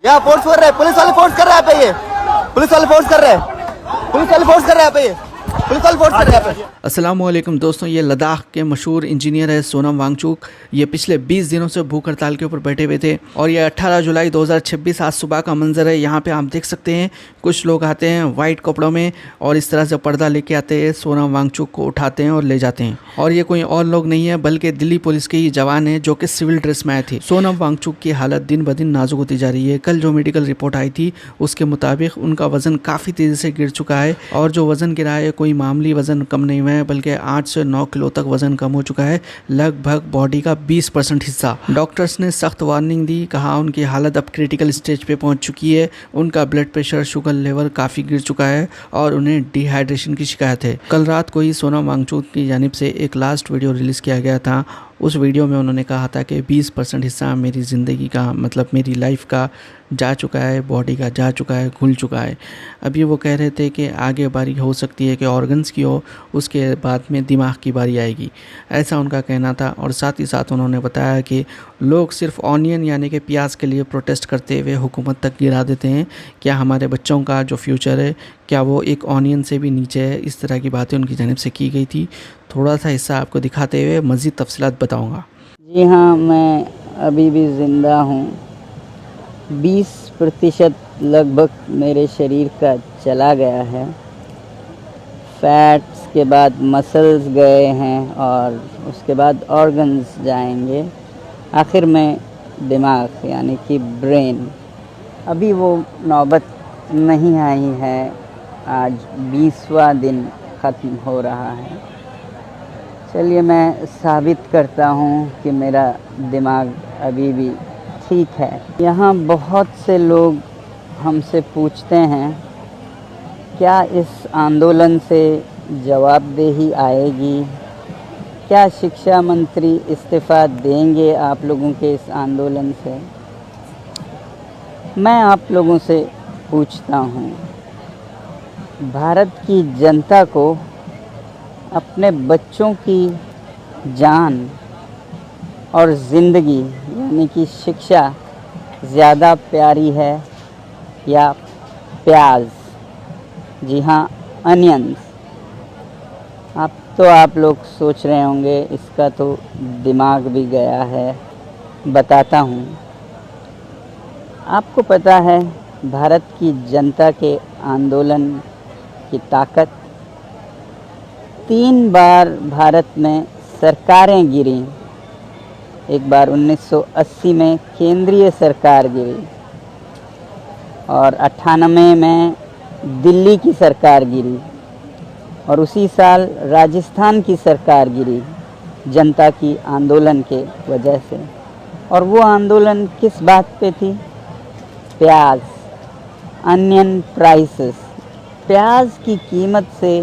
यहाँ फोर्स कर रहे हैं, पुलिस वाले फोर्स कर रहे हैं यहाँ पे, ये पुलिस वाले फोर्स कर रहे हैं, पुलिस वाले फोर्स कर रहे हैं यहाँ पे, ये पुलिस वाले फोर्स कर रहे हैं यहाँ पे। अस्सलामुअलैकुम दोस्तों, ये लद्दाख के मशहूर इंजीनियर है सोनम वांगचुक। ये पिछले 20 दिनों से भूख हड़ताल के ऊपर बैठे हुए थे और ये 18 जुलाई 2026 आज सुबह का मंजर है। यहाँ पे आप देख सकते हैं कुछ लोग आते हैं वाइट कपड़ों में और इस तरह से पर्दा लेके आते हैं, सोनम वांगचुक को उठाते हैं और ले जाते हैं। और ये कोई और लोग नहीं है बल्कि दिल्ली पुलिस के ही जवान हैं जो कि सिविल ड्रेस में आए थे। सोनम वांगचुक की हालत दिन ब दिन नाजुक होती जा रही है। कल जो मेडिकल रिपोर्ट आई थी उसके मुताबिक उनका वजन काफ़ी तेज़ी से गिर चुका है और जो वजन गिरा है कोई मामूली वजन कम नहीं हुआ है बल्कि 8 से 9 किलो तक वजन कम हो चुका है, लगभग बॉडी का 20% हिस्सा। डॉक्टर्स ने सख्त वार्निंग दी, कहा उनकी हालत अब क्रिटिकल स्टेज पे पहुंच चुकी है, उनका ब्लड प्रेशर शुगर लेवल काफ़ी गिर चुका है और उन्हें डिहाइड्रेशन की शिकायत है। कल रात को ही सोनम वांगचुक की जानिब से एक लास्ट वीडियो रिलीज़ किया गया था। उस वीडियो में उन्होंने कहा था कि 20% हिस्सा मेरी ज़िंदगी का मतलब मेरी लाइफ का जा चुका है, बॉडी का जा चुका है, घुल चुका है। अभी वो कह रहे थे कि आगे बारी हो सकती है कि ऑर्गन्स की हो, उसके बाद में दिमाग की बारी आएगी, ऐसा उनका कहना था। और साथ ही साथ उन्होंने बताया कि लोग सिर्फ ऑनियन यानी कि प्याज के लिए प्रोटेस्ट करते हुए हुकूमत तक गिरा देते हैं, क्या हमारे बच्चों का जो फ्यूचर है क्या वो एक ऑनियन से भी नीचे है। इस तरह की बातें उनकी जानिब से की गई थी। थोड़ा सा हिस्सा आपको दिखाते हुए मज़ीद तफसीलात बताऊँगा। जी हाँ, मैं अभी भी ज़िंदा हूँ। 20% लगभग मेरे शरीर का चला गया है। फैट्स के बाद मसल्स गए हैं और उसके बाद ऑर्गन्स जाएंगे, आखिर में दिमाग यानी कि ब्रेन। अभी वो नौबत नहीं आई है। आज 20वां दिन ख़त्म हो रहा है। चलिए मैं साबित करता हूँ कि मेरा दिमाग अभी भी ठीक है। यहाँ बहुत से लोग हमसे पूछते हैं क्या इस आंदोलन से जवाबदेही आएगी, क्या शिक्षा मंत्री इस्तीफ़ा देंगे आप लोगों के इस आंदोलन से। मैं आप लोगों से पूछता हूँ, भारत की जनता को अपने बच्चों की जान और ज़िंदगी यानी कि शिक्षा ज़्यादा प्यारी है या प्याज, जी हाँ अनियंस। आप लोग सोच रहे होंगे इसका तो दिमाग भी गया है। बताता हूँ, आपको पता है भारत की जनता के आंदोलन की ताकत। 3 बार भारत में सरकारें गिरी। एक बार 1980 में केंद्रीय सरकार गिरी और 98 में दिल्ली की सरकार गिरी और उसी साल राजस्थान की सरकार गिरी जनता की आंदोलन के वजह से। और वो आंदोलन किस बात पे थी? प्याज, अनियन प्राइसेस। प्याज की कीमत से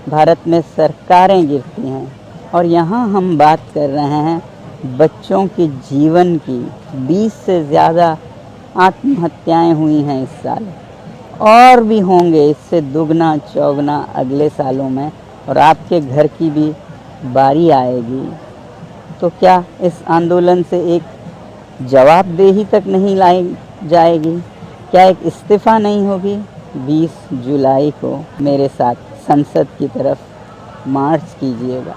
भारत में सरकारें गिरती हैं और यहाँ हम बात कर रहे हैं बच्चों के जीवन की। 20 से ज़्यादा आत्महत्याएं हुई हैं इस साल और भी होंगे इससे दुगना चौगना अगले सालों में, और आपके घर की भी बारी आएगी। तो क्या इस आंदोलन से एक जवाबदेही तक नहीं लाई जाएगी? क्या एक इस्तीफ़ा नहीं होगी? 20 जुलाई को मेरे साथ संसद की तरफ मार्च कीजिएगा।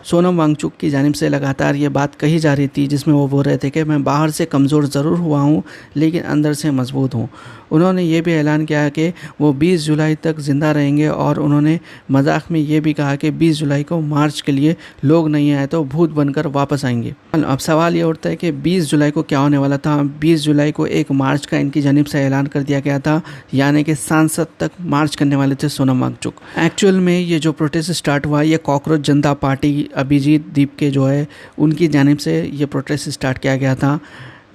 सोनम वांगचुक की जानिब से लगातार ये बात कही जा रही थी जिसमें वो बोल रहे थे कि मैं बाहर से कमज़ोर ज़रूर हुआ हूँ लेकिन अंदर से मजबूत हूँ। उन्होंने ये भी ऐलान किया कि वो 20 जुलाई तक ज़िंदा रहेंगे और उन्होंने मजाक में ये भी कहा कि 20 जुलाई को मार्च के लिए लोग नहीं आए तो भूत बनकर वापस आएंगे। अब सवाल ये उठता है कि 20 जुलाई को क्या होने वाला था। 20 जुलाई को एक मार्च का इनकी जानिब से ऐलान कर दिया गया था, यानी कि सांसद तक मार्च करने वाले थे सोनम वांगचुक। एक्चुअल में ये जो प्रोटेस्ट स्टार्ट हुआ ये कॉकरोच जनता पार्टी अभिजीत दीप के जो है उनकी जानिब से ये प्रोटेस्ट स्टार्ट किया गया था।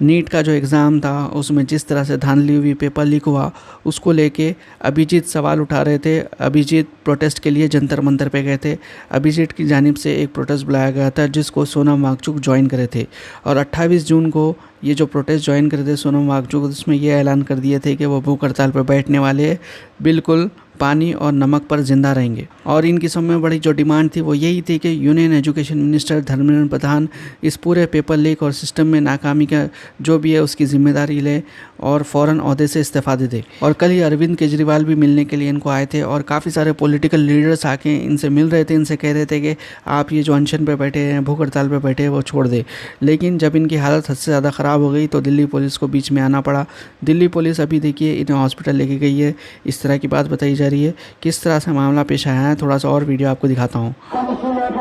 नीट का जो एग्ज़ाम था उसमें जिस तरह से धांधली हुई, पेपर लीक हुआ, उसको लेके अभिजीत सवाल उठा रहे थे। अभिजीत प्रोटेस्ट के लिए जंतर मंतर पे गए थे। अभिजीत की जानिब से एक प्रोटेस्ट बुलाया गया था जिसको सोनम वांगचुक ज्वाइन करे थे और 28 जून को ये जो प्रोटेस्ट ज्वाइन करे थे सोनम वांगचुक, उसमें ये ऐलान कर दिए थे कि वो भूख हड़ताल पर बैठने वाले हैं, बिल्कुल पानी और नमक पर जिंदा रहेंगे। और इनकी सबसे बड़ी जो डिमांड थी वो यही थी कि union education minister Dharmendra Pradhan इस पूरे पेपर लीक और सिस्टम में नाकामी का जो भी है उसकी जिम्मेदारी ले और फ़ौरन ओहदे से इस्तीफ़ा दे दे। और कल ही अरविंद केजरीवाल भी मिलने के लिए इनको आए थे और काफ़ी सारे पॉलिटिकल लीडर्स आके इनसे मिल रहे थे, इनसे कह रहे थे कि आप ये जो अनशन पे बैठे हैं, भूख हड़ताल पे बैठे हैं, वो छोड़ दे। लेकिन जब इनकी हालत हद से ज़्यादा ख़राब हो गई तो दिल्ली पुलिस को बीच में आना पड़ा। दिल्ली पुलिस अभी देखिए इन्हें हॉस्पिटल लेके गई है, इस तरह की बात बताई जा रही है। किस तरह से मामला पेश आया है थोड़ा सा और वीडियो आपको दिखाता हूँ।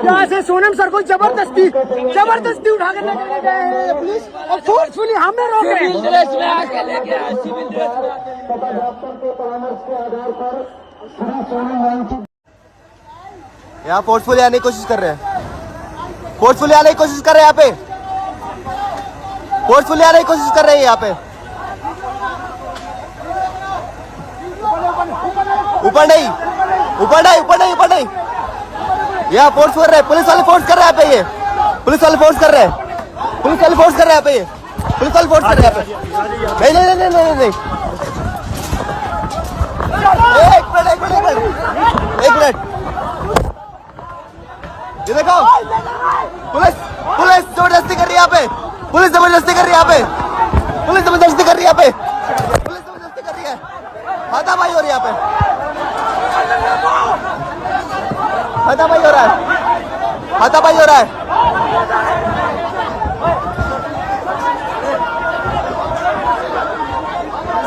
यहाँ से सोनम सर को जबरदस्ती उठा कर लेके गए हैं पुलिस और फोर्सफुली हमें रोके। सिविल ड्रेस में आके लेके आए, सिविल ड्रेस में। यहाँ फोर्सफुली आने की कोशिश कर रहे हैं, फोर्सफुली आने की कोशिश कर रहे हैं, यहाँ पे फोर्सफुली आने की कोशिश कर रहे हैं। यहाँ पे ऊपर नहीं, ऊपर नहीं, ऊपर नहीं, ऊपर नहीं। यहाँ फोर्स कर रहे हैं, पुलिस वाले फोर्स कर रहे हैं यहाँ पे, ये पुलिस वाले फोर्स कर रहे हैं, पुलिस वाले फोर्स कर रहे हैं यहाँ पे, ये पुलिस वाले फोर्स कर रहे हैं यहाँ पे। नहीं नहीं नहीं नहीं नहीं, एक मिनट एक मिनट एक मिनट, ये देखो पुलिस पुलिस जबरदस्ती कर रही है यहाँ पे, पुलिस जबरदस्ती कर रही है यहाँ पे, पुलिस जबरदस्ती कर रही है यहाँ पे, पुलिस जबरदस्ती कर रही है, हाथापाई हो रही है यहाँ पे, हाथापाई हो रहा है, हाथापाई हो रहा है।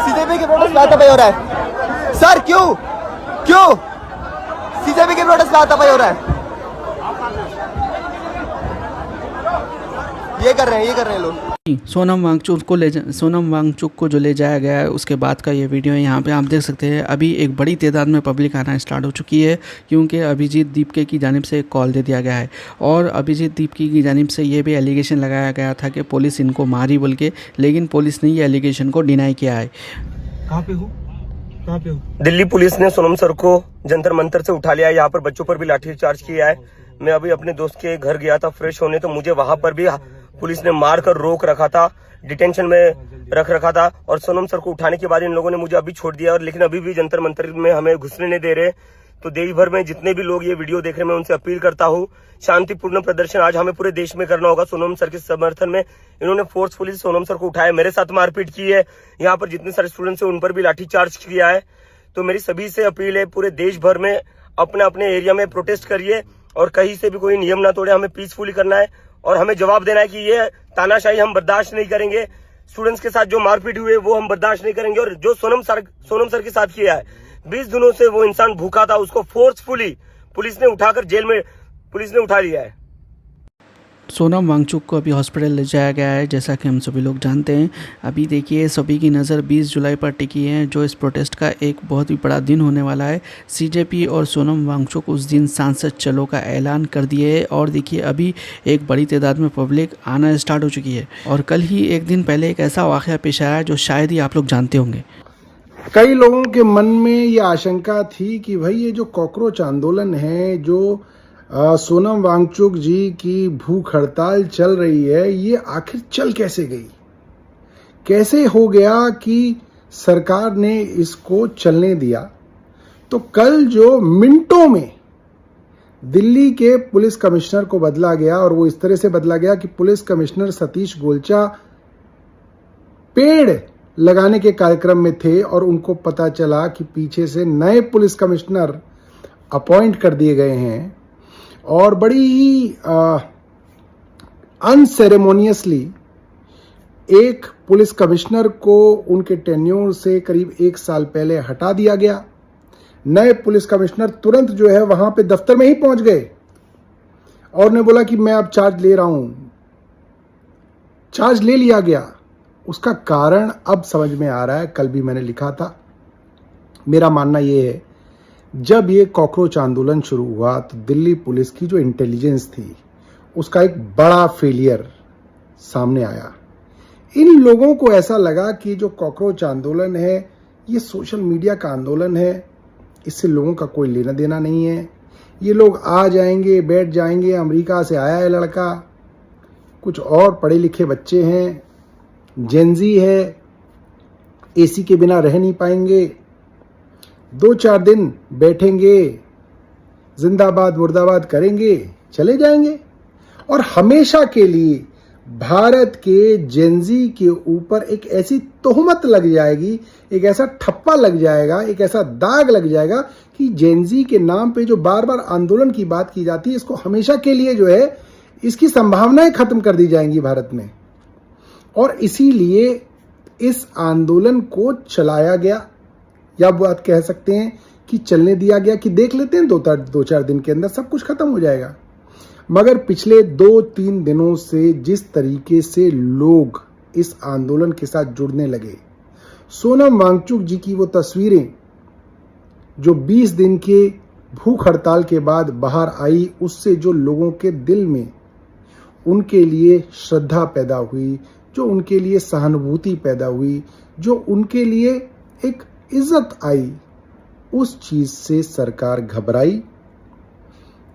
सीजेपी के प्रोटेस्ट में हाथापाई हो रहा है सर, क्यों क्यों सीजेपी के प्रोटेस्ट में हाथापाई हो रहा है? ये कर रहे हैं लोग। सोनम वांगचुक को जो ले जाया गया है उसके बाद का ये वीडियो है। यहाँ पे आप देख सकते हैं अभी एक बड़ी तादाद में पब्लिक आना स्टार्ट हो चुकी है, क्योंकि अभिजीत दीपके की जानिब से एक कॉल दे दिया गया है और अभिजीत दीपके की जानिब से ये भी एलिगेशन लगाया गया था कि पुलिस इनको मारी बोल के, लेकिन पुलिस ने ये एलिगेशन को डिनाई किया है। कहाँ पे हो? दिल्ली पुलिस ने सोनम सर को जंतर मंतर से उठा लिया है। यहाँ पर बच्चों पर भी लाठीचार्ज किया है। मैं अभी अपने दोस्त के घर गया था फ्रेश होने, तो मुझे वहां पर भी पुलिस ने मार कर रोक रखा था, डिटेंशन में रख रखा था। और सोनम सर को उठाने के बाद इन लोगों ने मुझे अभी छोड़ दिया, और लेकिन अभी भी जंतर मंतर में हमें घुसने नहीं दे रहे। तो देश भर में जितने भी लोग ये वीडियो देख रहे हैं, मैं उनसे अपील करता हूँ, शांतिपूर्ण प्रदर्शन आज हमें पूरे देश में करना होगा सोनम सर के समर्थन में। इन्होंने फोर्सफुली सोनम सर को उठाया, मेरे साथ मारपीट की है, यहाँ पर जितने सारे स्टूडेंट्स हैं उन पर भी लाठीचार्ज किया है। तो मेरी सभी से अपील है, पूरे देश भर में अपने अपने एरिया में प्रोटेस्ट करिए और कहीं से भी कोई नियम ना तोड़े। हमें पीसफुली करना है और हमें जवाब देना है कि ये तानाशाही हम बर्दाश्त नहीं करेंगे। स्टूडेंट्स के साथ जो मारपीट हुई है वो हम बर्दाश्त नहीं करेंगे। और जो सोनम सर के साथ किया है, 20 दिनों से वो इंसान भूखा था, उसको फोर्सफुली पुलिस ने उठाकर जेल में पुलिस ने उठा लिया है। सोनम वांगचुक को अभी हॉस्पिटल ले जाया गया है, जैसा कि हम सभी लोग जानते हैं। अभी देखिए सभी की नज़र 20 जुलाई पर टिकी है, जो इस प्रोटेस्ट का एक बहुत ही बड़ा दिन होने वाला है। सीजेपी और सोनम वांगचुक उस दिन सांसद चलो का ऐलान कर दिए है और देखिए अभी एक बड़ी तादाद में पब्लिक आना स्टार्ट हो चुकी है। और कल ही एक दिन पहले एक ऐसा वाक़या पेश आया जो शायद ही आप लोग जानते होंगे। कई लोगों के मन में ये आशंका थी कि भाई ये जो कॉकरोच आंदोलन है, जो सोनम वांगचुक जी की भूख हड़ताल चल रही है, ये आखिर चल कैसे गई, कैसे हो गया कि सरकार ने इसको चलने दिया। तो कल जो मिनटों में दिल्ली के पुलिस कमिश्नर को बदला गया, और वो इस तरह से बदला गया कि पुलिस कमिश्नर सतीश गोलचा पेड़ लगाने के कार्यक्रम में थे और उनको पता चला कि पीछे से नए पुलिस कमिश्नर अपॉइंट कर दिए गए हैं, और बड़ी ही अनसेरेमोनियसली एक पुलिस कमिश्नर को उनके टेन्योर से करीब 1 साल पहले हटा दिया गया। नए पुलिस कमिश्नर तुरंत जो है वहां पे दफ्तर में ही पहुंच गए और ने बोला कि मैं अब चार्ज ले रहा हूं। चार्ज ले लिया गया। उसका कारण अब समझ में आ रहा है, कल भी मैंने लिखा था। मेरा मानना यह है, जब ये कॉकरोच आंदोलन शुरू हुआ तो दिल्ली पुलिस की जो इंटेलिजेंस थी उसका एक बड़ा फेलियर सामने आया। इन लोगों को ऐसा लगा कि जो कॉकरोच आंदोलन है ये सोशल मीडिया का आंदोलन है, इससे लोगों का कोई लेना देना नहीं है। ये लोग आ जाएंगे, बैठ जाएंगे, अमेरिका से आया है लड़का, कुछ और पढ़े लिखे बच्चे हैं, जेनजी है, एसी के बिना रह नहीं पाएंगे, 2-4 दिन बैठेंगे, जिंदाबाद मुर्दाबाद करेंगे, चले जाएंगे और हमेशा के लिए भारत के जेनजी के ऊपर एक ऐसी तोहमत लग जाएगी, एक ऐसा ठप्पा लग जाएगा, एक ऐसा दाग लग जाएगा कि जेनजी के नाम पे जो बार बार आंदोलन की बात की जाती है, इसको हमेशा के लिए जो है इसकी संभावनाएं खत्म कर दी जाएंगी भारत में। और इसीलिए इस आंदोलन को चलाया गया, या बात कह सकते हैं कि चलने दिया गया कि देख लेते हैं 2-4 दिन के अंदर सब कुछ खत्म हो जाएगा। मगर पिछले 2-3 दिनों से जिस तरीके से लोग इस आंदोलन के साथ जुड़ने लगे, सोनम वांगचुक जी की वो तस्वीरें जो 20 दिन के भूख हड़ताल के बाद बाहर आई, उससे जो लोगों के दिल में उनके लिए श्रद्धा पैदा हुई, जो उनके लिए सहानुभूति पैदा हुई, जो उनके लिए एक इज्जत आई, उस चीज से सरकार घबराई।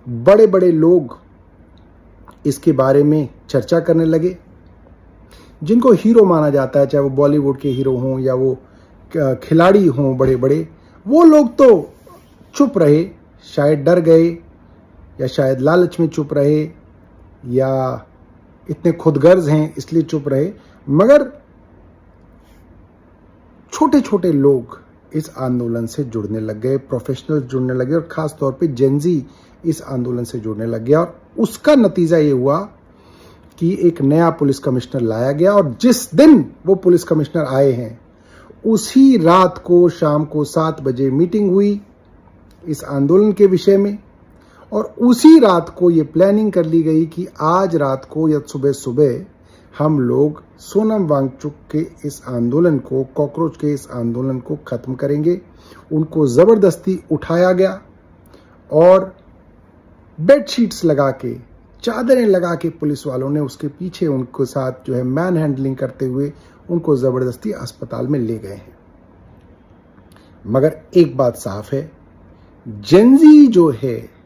बड़े बड़े लोग इसके बारे में चर्चा करने लगे। जिनको हीरो माना जाता है, चाहे वो बॉलीवुड के हीरो हों या वो खिलाड़ी हों बड़े बड़े, वो लोग तो चुप रहे, शायद डर गए या शायद लालच में चुप रहे या इतने खुदगर्ज हैं इसलिए चुप रहे। मगर छोटे छोटे लोग इस आंदोलन से जुड़ने लग गए, प्रोफेशनल जुड़ने लगे और खास तौर पे जेनजी इस आंदोलन से जुड़ने लग गया। और उसका नतीजा ये हुआ कि एक नया पुलिस कमिश्नर लाया गया और जिस दिन वो पुलिस कमिश्नर आए हैं उसी रात को शाम को 7 बजे मीटिंग हुई इस आंदोलन के विषय में। और उसी रात को ये प्लानिंग कर ली गई कि आज रात को या सुबह सुबह हम लोग सोनम वांगचुक के इस आंदोलन को, कॉकरोच के इस आंदोलन को खत्म करेंगे। उनको जबरदस्ती उठाया गया और बेडशीट्स लगा के, चादरें लगा के पुलिस वालों ने उसके पीछे उनके साथ जो है मैन हैंडलिंग करते हुए उनको जबरदस्ती अस्पताल में ले गए हैं। मगर एक बात साफ है, जेनजी जो है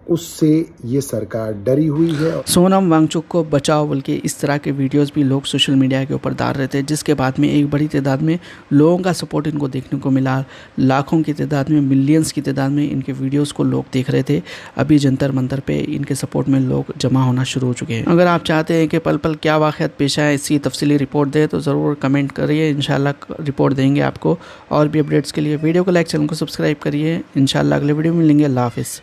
उससे ये सरकार डरी हुई है। सोनम वांगचुक को बचाओ बोल के इस तरह के वीडियोस भी लोग सोशल मीडिया के ऊपर डाल रहे थे, जिसके बाद में एक बड़ी तादाद में लोगों का सपोर्ट इनको देखने को मिला। लाखों की तादाद में, मिलियंस की तादाद में इनके वीडियोस को लोग देख रहे थे। अभी जंतर मंतर पे इनके सपोर्ट में लोग जमा होना शुरू हो चुके हैं। अगर आप चाहते हैं कि पल पल क्या वाक़यात पेश आए, इसकी तफसीली रिपोर्ट दे तो ज़रूर कमेंट करिए, इंशाल्लाह रिपोर्ट देंगे आपको। और भी अपडेट्स के लिए वीडियो को लाइक, चैनल को सब्सक्राइब करिए। इंशाल्लाह अगले वीडियो में मिलेंगे। अल्लाह हाफ़िज़।